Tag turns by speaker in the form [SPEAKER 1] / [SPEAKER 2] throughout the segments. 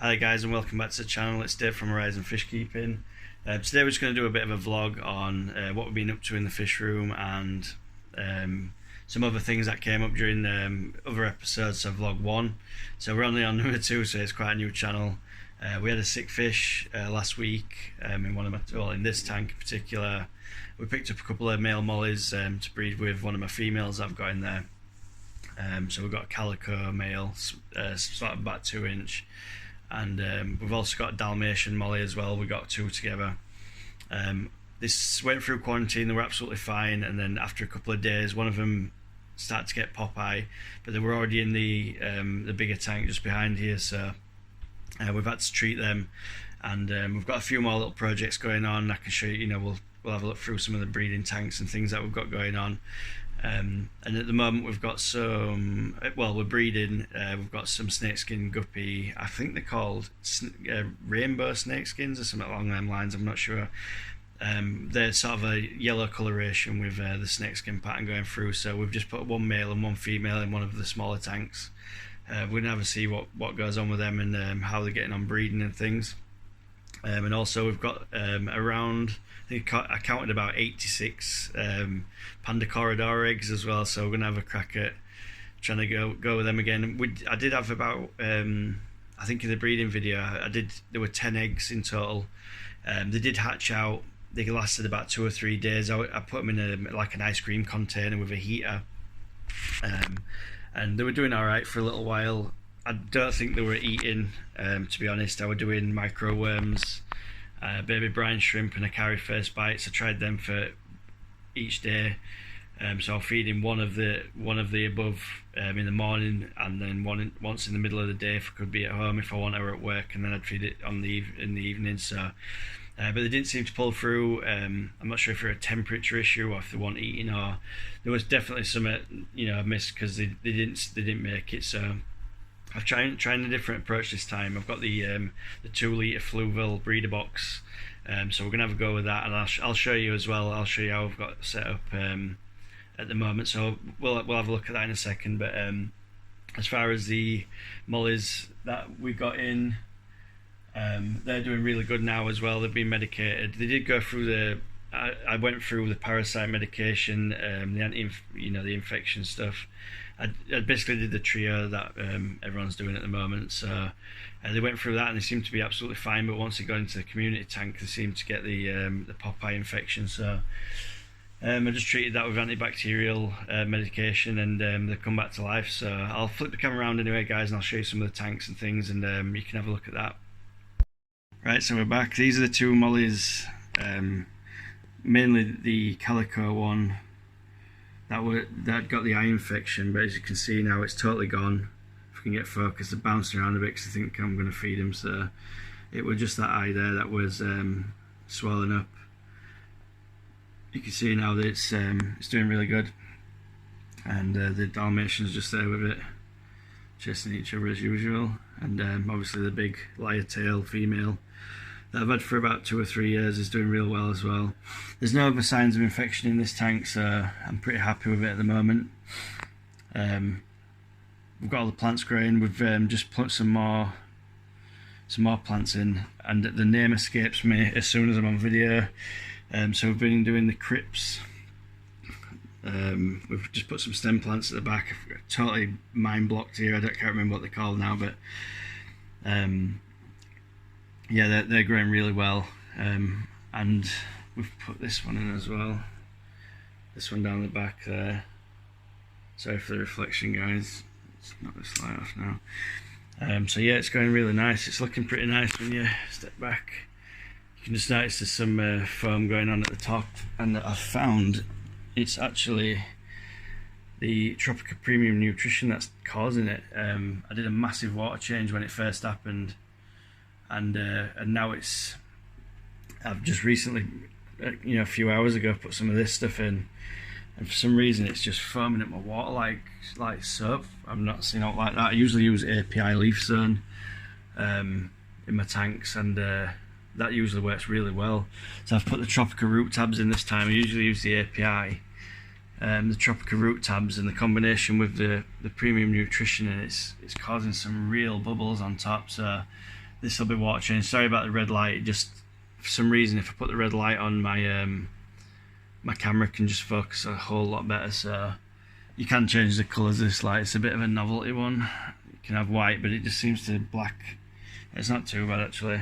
[SPEAKER 1] Hi guys and welcome back to the channel. It's Dave from Horizon Fish Keeping. Today we're just going to do a bit of a vlog on what we've been up to in the fish room and some other things that came up during other episodes of vlog 1. So we're only on number 2, so it's quite a new channel. We had a sick fish last week in this tank in particular. We picked up a couple of male mollies to breed with one of my females I've got in there. So we've got a calico male, sort of about 2 inch. And we've also got a Dalmatian molly as well. We got 2 together. This went through quarantine, they were absolutely fine, and then after a couple of days one of them started to get pop eye, but they were already in the bigger tank just behind here, so we've had to treat them. And we've got a few more little projects going on. I can show you, we'll have a look through some of the breeding tanks and things that we've got going on. And at the moment we've got some, we're breeding, we've got some snakeskin guppy. I think they're called rainbow snakeskins or something along them lines, I'm not sure. They're sort of a yellow coloration with the snakeskin pattern going through, so we've just put one male and one female in one of the smaller tanks. We're going to have a see what goes on with them and how they're getting on breeding and things. And also we've got around, I counted about 86 panda corridor eggs as well, so we're going to have a crack at trying to go with them again. I did have about, I think in the breeding video, there were 10 eggs in total. They did hatch out, they lasted about 2 or 3 days. I put them in like an ice cream container with a heater, and they were doing alright for a little while. I don't think they were eating, to be honest. I was doing micro worms, baby brine shrimp and Akari first bites. I tried them for each day. So I'll feed him one of the above in the morning, and then once in the middle of the day if I could be at home, if I want her at work, and then I'd feed it in the evening. So but they didn't seem to pull through. I'm not sure if it's a temperature issue or if they weren't eating, or there was definitely some I missed because they didn't make it. So I've tried a different approach this time. I've got the 2 litre Fluville breeder box, so we're gonna have a go with that, and I'll show you as well. I'll show you how I've got it set up at the moment. So we'll have a look at that in a second. But as far as the mollies that we got in, they're doing really good now as well. They've been medicated. They did go through I went through the parasite medication, the infection stuff. I basically did the trio that everyone's doing at the moment. So they went through that and they seemed to be absolutely fine. But once they got into the community tank, they seemed to get the Popeye infection. So I just treated that with antibacterial medication, and they come back to life. So I'll flip the camera around anyway, guys, and I'll show you some of the tanks and things, and you can have a look at that. Right, so we're back. These are the 2 mollies. Mainly the calico one that got the eye infection, but as you can see now it's totally gone. If we can get focused, they're bouncing around a bit because I think I'm going to feed him. So it was just that eye there that was swelling up. You can see now that it's doing really good, and the Dalmatian's just there with it, chasing each other as usual. And obviously the big lyre tail female that I've had for about 2 or 3 years is doing real well as well. There's no other signs of infection in this tank, so I'm pretty happy with it at the moment. We've got all the plants growing. We've just put some more plants in, and the name escapes me as soon as I'm on video. So we've been doing the crypts. We've just put some stem plants at the back. I've totally mind blocked here. I can't remember what they're called now, but yeah, they're growing really well. And we've put this one in as well. This one down the back there. Sorry for the reflection, guys. Let's knock this light off now. So yeah, it's going really nice. It's looking pretty nice when you step back. You can just notice there's some foam going on at the top, and I've found it's actually the Tropica Premium Nutrition that's causing it. I did a massive water change when it first happened, and now I've just recently, a few hours ago, put some of this stuff in, and for some reason it's just foaming up my water like soap. I've not seen it like that. I usually use API Leaf Zone in my tanks, and that usually works really well. So I've put the Tropica root tabs in this time. I usually use the API, the Tropica root tabs, and the combination with the premium nutrition, and it's causing some real bubbles on top. So this will be water changed. Sorry about the red light. It just, for some reason, if I put the red light on, my camera can just focus a whole lot better. So you can change the colours of this light. It's a bit of a novelty one. You can have white, but it just seems to black. It's not too bad actually.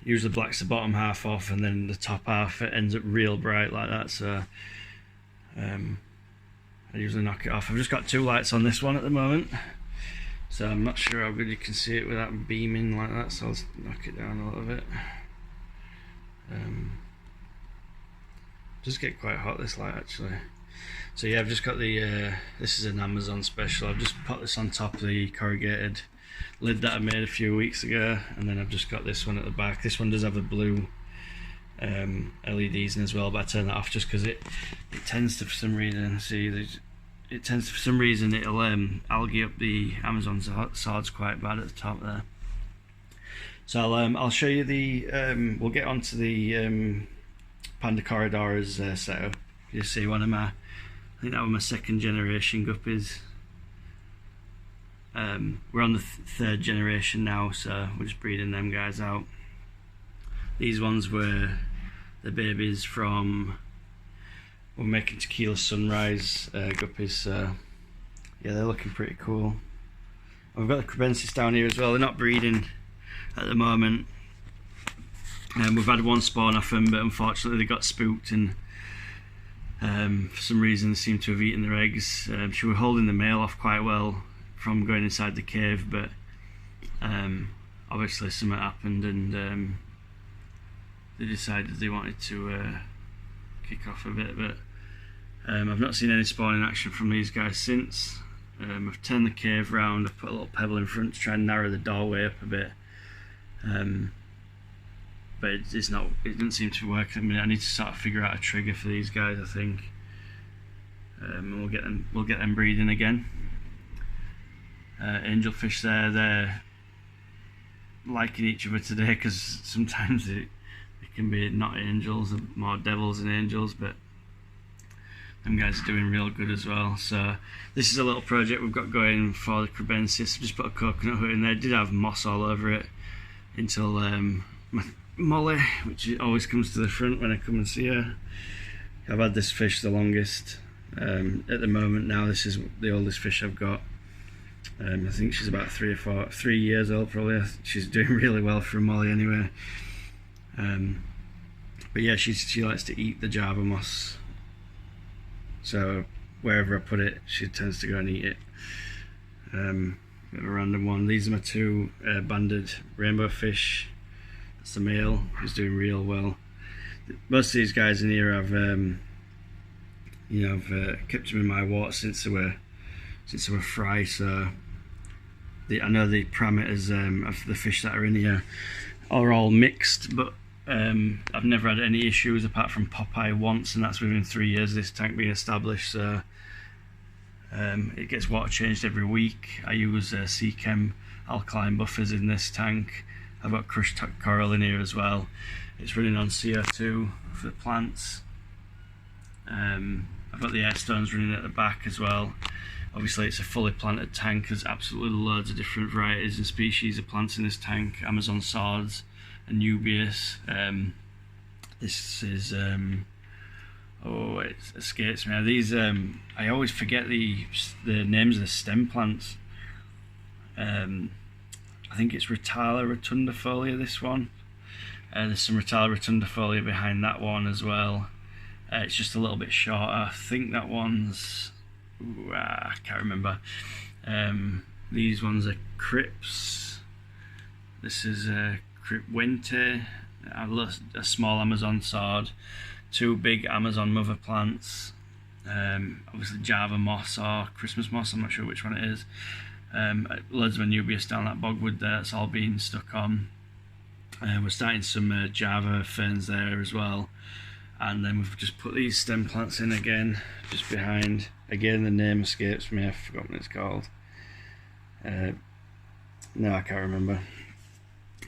[SPEAKER 1] Usually black's the bottom half off, and then the top half it ends up real bright like that. So I usually knock it off. I've just got 2 lights on this one at the moment, so I'm not sure how good you can see it without beaming like that. So I'll knock it down a little bit. Does get quite hot, this light actually. So yeah, I've just got the this is an Amazon special. I've just put this on top of the corrugated lid that I made a few weeks ago, and then I've just got this one at the back. This one does have the blue LEDs in as well, but I turn that off just because it tends to, for some reason, it'll algae up the Amazon swords quite bad at the top there. So I'll show you the we'll get onto the Panda Corridors setup. You see one of my, I think that was my 2nd generation guppies. We're on the 3rd generation now, so we're just breeding them guys out. These ones were the babies from, we're making Tequila Sunrise guppies, so yeah, they're looking pretty cool. I've got the Crebensis down here as well. They're not breeding at the moment. We've had 1 spawn off them, but unfortunately they got spooked, and for some reason they seem to have eaten their eggs. She was holding the male off quite well from going inside the cave, but obviously something happened, and they decided they wanted to kick off a bit. But I've not seen any spawning action from these guys since. I've turned the cave round. I've put a little pebble in front to try and narrow the doorway up a bit, but it didn't seem to work. I mean, I need to sort of figure out a trigger for these guys, I think, and we'll get them breeding again. Angelfish there, they're liking each other today, because sometimes it can be not angels, more devils than angels, but them guys are doing real good as well. So this is a little project we've got going for the Crebensis. Just put a coconut hood in there. Did have moss all over it until my Molly, which always comes to the front when I come and see her. I've had this fish the longest. At the moment now, this is the oldest fish I've got. I think she's about 3 years old probably. She's doing really well for a Molly anyway. But yeah, she likes to eat the Java moss. So wherever I put it, she tends to go and eat it. Bit of a random one. These are my 2 banded rainbow fish. That's the male, who's doing real well. Most of these guys in here I've kept them in my water since they were fry. So I know the parameters of the fish that are in here are all mixed, but I've never had any issues apart from Popeye once, and that's within 3 years of this tank being established. So it gets water changed every week. I use Seachem alkaline buffers in this tank. I've got crushed coral in here as well. It's running on CO2 for the plants. I've got the air stones running at the back as well. Obviously it's a fully planted tank. There's absolutely loads of different varieties and species of plants in this tank. Amazon swords, Anubias. This is it escapes me. These I always forget the names of the stem plants. I think it's Rotala rotundifolia, this one. There's some Rotala rotundifolia behind that one as well. It's just a little bit shorter. I think that one's, I can't remember. These ones are Crips. This is a Cripwente, a small Amazon sword, 2 big Amazon mother plants, obviously Java moss or Christmas moss, I'm not sure which one it is. Loads of Anubias down that bogwood there, it's all been stuck on. We're starting some Java ferns there as well, and then we've just put these stem plants in again, just behind. Again, the name escapes me, I've forgotten what it's called. No, I can't remember.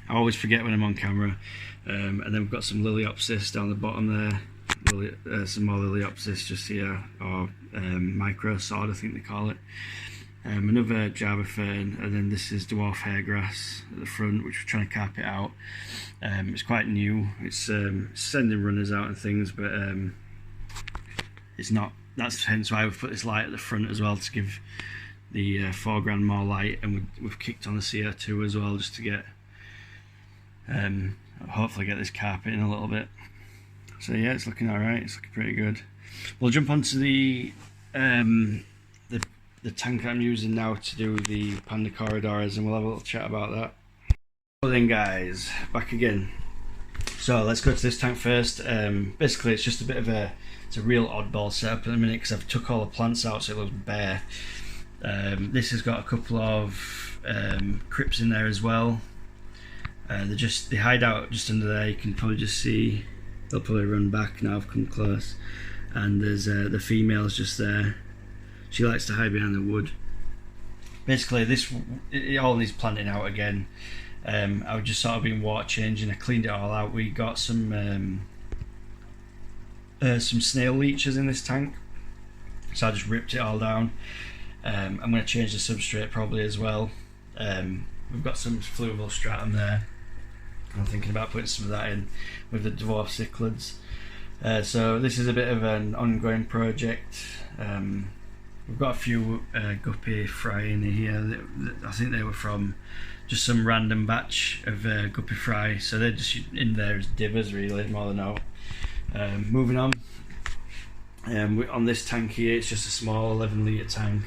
[SPEAKER 1] I always forget when I'm on camera. And then we've got some Liliopsis down the bottom there, some more Liliopsis just here, or micro sword I think they call it. another Java fern, and then this is dwarf hairgrass at the front, which we're trying to carpet out. It's quite new. It's sending runners out and things, but it's not. That's hence why we've put this light at the front as well, to give the foreground more light, and we've kicked on the CO2 as well, just to get hopefully get this carpet in a little bit. So yeah, it's looking alright. It's looking pretty good. We'll jump onto the tank I'm using now to do the Panda corridors, and we'll have a little chat about that. Well then guys, back again. So let's go to this tank first. Basically it's just a bit of it's a real oddball setup at the minute, because I've took all the plants out so it looks bare. This has got a couple of crypts in there as well. They hide out just under there. You can probably just see, they'll probably run back now I've come close. And there's the female's just there. She likes to hide behind the wood. Basically it all needs planting out again. I've just sort of been water changing. I cleaned it all out. We got some snail leeches in this tank, so I just ripped it all down. I'm going to change the substrate probably as well. We've got some fluval stratum there. I'm thinking about putting some of that in with the dwarf cichlids. So this is a bit of an ongoing project. We've got a few guppy fry in here. I think they were from just some random batch of guppy fry, so they're just in there as divers really, more than out. Moving on. On this tank here, it's just a small 11 litre tank.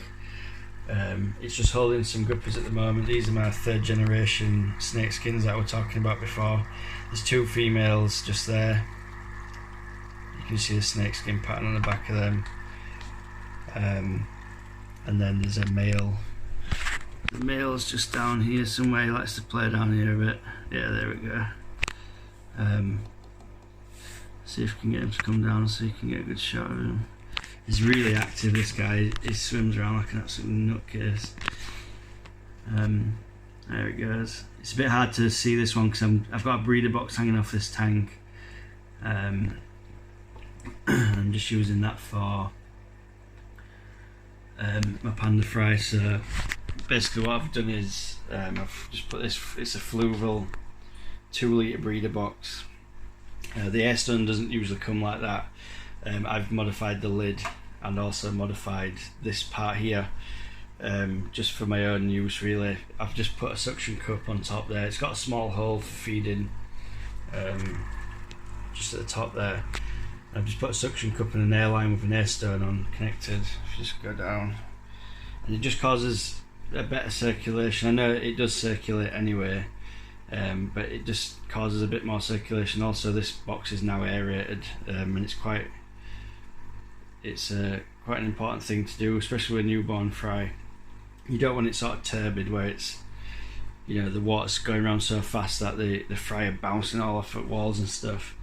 [SPEAKER 1] It's just holding some guppies at the moment. These are my 3rd generation snake skins that I was talking about before. There's 2 females just there. You can see the snake skin pattern on the back of them. And then there's a male. The male's just down here somewhere. He likes to play down here a bit. Yeah, there we go. See if we can get him to come down so you can get a good shot of him. He's really active, this guy. He swims around like an absolute nutcase. There it goes. It's a bit hard to see this one because I've got a breeder box hanging off this tank. I'm just using that for my panda fry. So basically what I've done is I've just put this, it's a fluval 2 litre breeder box. The air stone doesn't usually come like that. I've modified the lid and also modified this part here just for my own use really. I've just put a suction cup on top there. It's got a small hole for feeding just at the top there. I've just put a suction cup and an air line with an air stone on connected. If you just go down, and it just causes a better circulation. I know it does circulate anyway, but it just causes a bit more circulation. Also this box is now aerated, and it's quite an important thing to do, especially with a newborn fry. You don't want it sort of turbid where it's, you know, the water's going around so fast that the fry are bouncing all off at walls and stuff.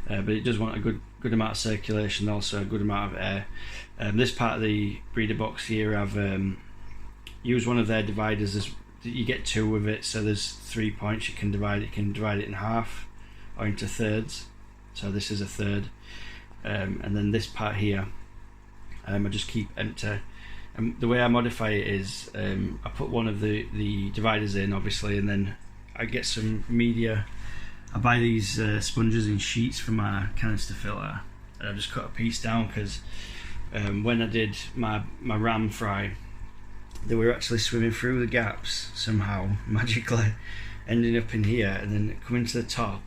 [SPEAKER 1] But it does want a good amount of circulation, also a good amount of air. This part of the breeder box here, I've used one of their dividers. You get 2 with it, so there's 3 points you can divide. You can divide it in half or into thirds. So this is a third, and then this part here, I just keep empty. And the way I modify it is I put one of the dividers in, obviously, and then I get some media. I buy these sponges in sheets for my canister filter, and I just cut a piece down because when I did my ram fry, they were actually swimming through the gaps somehow, magically, ending up in here and then coming to the top,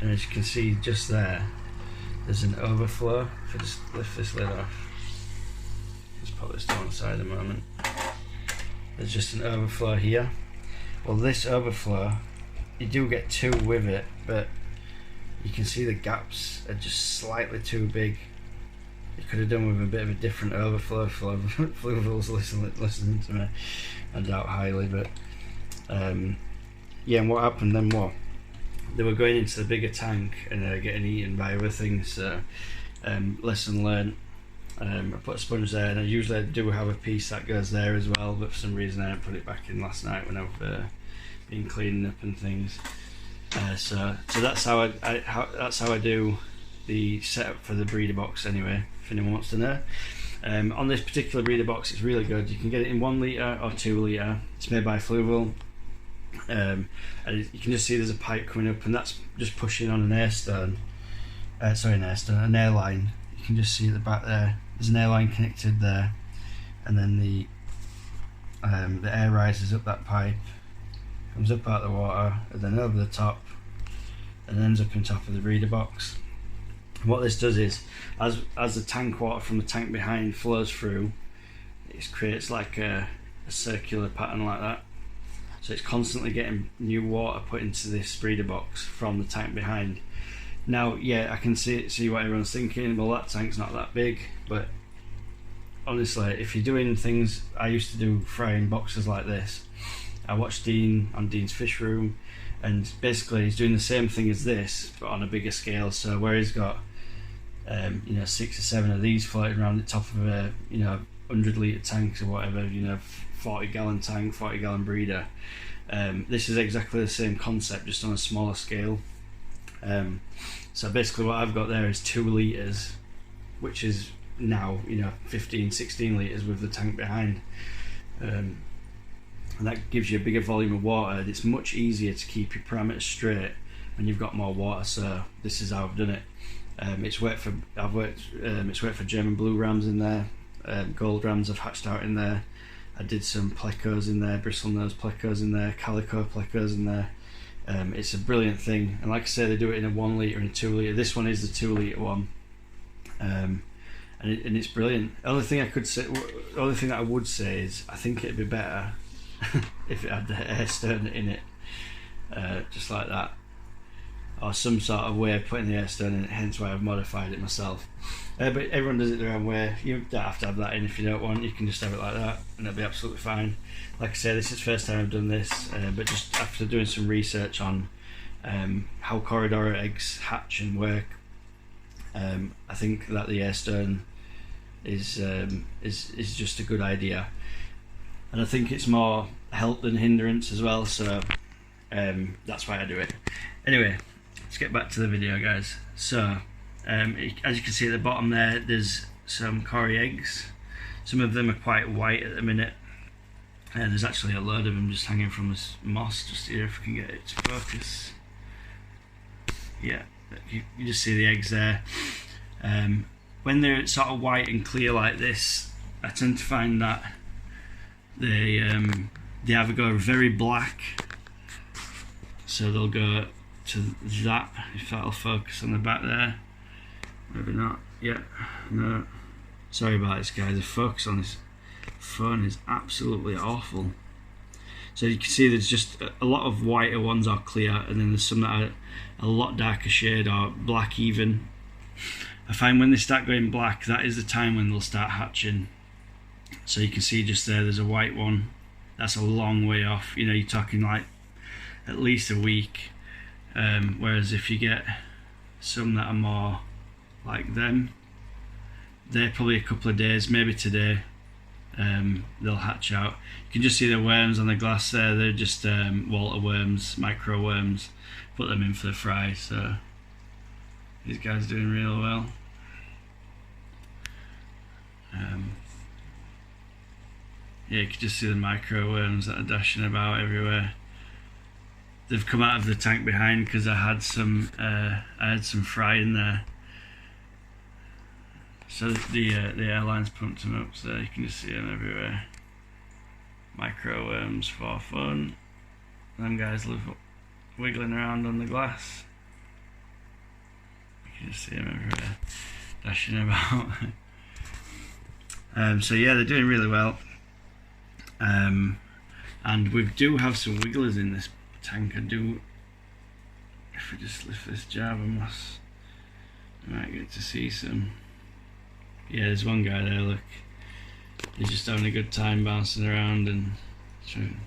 [SPEAKER 1] and as you can see just there's an overflow. If I just lift this lid off, just put this to one side a moment, there's just an overflow here. Well, this overflow, you do get 2 with it, but you can see the gaps are just slightly too big. You could have done with a bit of a different overflow. Fluvals listening to me, I doubt highly, but yeah. And what happened then? What they were going into the bigger tank and getting eaten by other things. So lesson learned. I put a sponge there, and I usually do have a piece that goes there as well, but for some reason I didn't put it back in last night when I've been cleaning up and things. So that's how I do the setup for the breeder box anyway, if anyone wants to know. On this particular breeder box, it's really good. You can get it in 1 litre or 2 litre. It's made by Fluval. And you can just see there's a pipe coming up, and that's just pushing on an air stern. An air line. You can just see at the back there. There's an air line connected there, and then the air rises up that pipe, comes up out of the water, and then over the top, and ends up on top of the breeder box. And what this does is, as the tank water from the tank behind flows through, it creates like a circular pattern like that. So it's constantly getting new water put into this breeder box from the tank behind. Now, yeah, I can see what everyone's thinking. Well, that tank's not that big, but honestly, if you're doing things, I used to do frying boxes like this. I watched Dean on Dean's Fish Room, and basically he's doing the same thing as this, but on a bigger scale. So where he's got 6 or 7 of these floating around the top of a 100 litre tanks or whatever, 40 gallon tank, 40 gallon breeder. This is exactly the same concept, just on a smaller scale. So basically what I've got there is 2 litres, which is now 15, 16 litres with the tank behind, and that gives you a bigger volume of water. It's much easier to keep your parameters straight when you've got more water. So this is how I've done it. It's worked for German blue rams in there, gold rams I've hatched out in there. I did some plecos in there, bristlenose plecos in there, calico plecos in there. It's a brilliant thing, and like I say, they do it in a 1 litre and a 2 litre. This one is the 2 litre one, and it's brilliant. The only thing that I would say is I think it'd be better if it had the air stern in it, just like that, or some sort of way of putting the air stern in it. Hence why I've modified it myself. But everyone does it their own way. You don't have to have that in if you don't want. You can just have it like that, and it'll be absolutely fine. Like I say, this is the first time I've done this, but just after doing some research on how Corydoras eggs hatch and work, I think that the air stern is just a good idea, and I think it's more help than hindrance as well. So that's why I do it. Anyway, let's get back to the video, guys. So as you can see at the bottom there's some Cory eggs. Some of them are quite white at the minute, and there's actually a load of them just hanging from this moss just here, if I can get it to focus. Yeah, you just see the eggs there. When they're sort of white and clear like this, I tend to find that they either go very black, so they'll go to that, if that'll focus on the back there. Maybe not. Yeah, no. Sorry about this, guys. The focus on this phone is absolutely awful. So you can see there's just a lot of whiter ones are clear, and then there's some that are a lot darker shade or black even. I find when they start going black, that is the time when they'll start hatching. So you can see just there's a white one. That's a long way off. You're talking like at least a week. Whereas if you get some that are more like them, they're probably a couple of days, maybe today, they'll hatch out. You can just see the worms on the glass there. They're just Walter worms, micro worms. Put them in for the fry, so these guys are doing real well. Yeah, you can just see the micro worms that are dashing about everywhere. They've come out of the tank behind because I had some fry in there. So the airline's pumped them up, so you can just see them everywhere. Micro worms for fun. Them guys live wiggling around on the glass. You can just see them everywhere, dashing about. So yeah, they're doing really well. And we do have some wigglers in this tank. If we just lift this Java moss, we might get to see some. Yeah, there's one guy there, look. He's just having a good time bouncing around, and trying.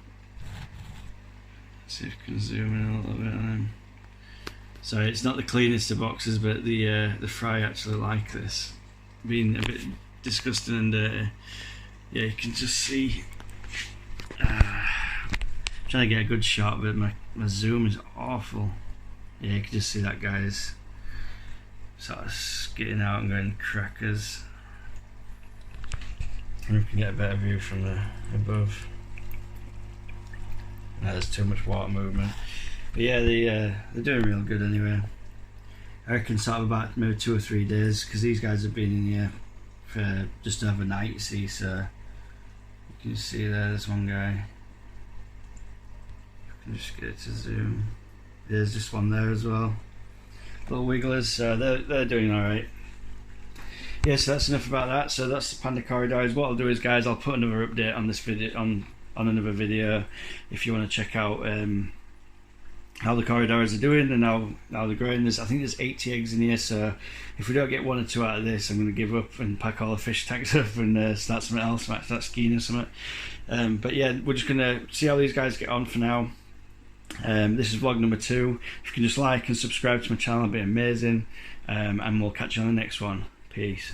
[SPEAKER 1] See if we can zoom in a little bit on him. Sorry, it's not the cleanest of boxes, but the fry actually like this. Being a bit disgusting and dirty. Yeah, you can just see. Trying to get a good shot, but my zoom is awful. Yeah, you can just see that guy's sort of skidding out and going crackers. We can get a better view from the above. No, there's too much water movement. But yeah, they're doing real good anyway. I reckon sort of about maybe 2 or 3 days, because these guys have been in here for just overnight, you see, so you can see there's one guy. I can just get it to zoom. There's just one there as well. Little wigglers, so they're doing alright. Yeah, so that's enough about that. So that's the panda corridors. What I'll do is, guys, I'll put another update on this video on another video if you want to check out how the corridors are doing and how they're growing. I think there's 80 eggs in here, so if we don't get 1 or 2 out of this, I'm going to give up and pack all the fish tanks up and start something else, might start skiing or something. But yeah, we're just going to see how these guys get on for now. This is vlog number 2. If you can just like and subscribe to my channel, it'd be amazing, and we'll catch you on the next one. Peace.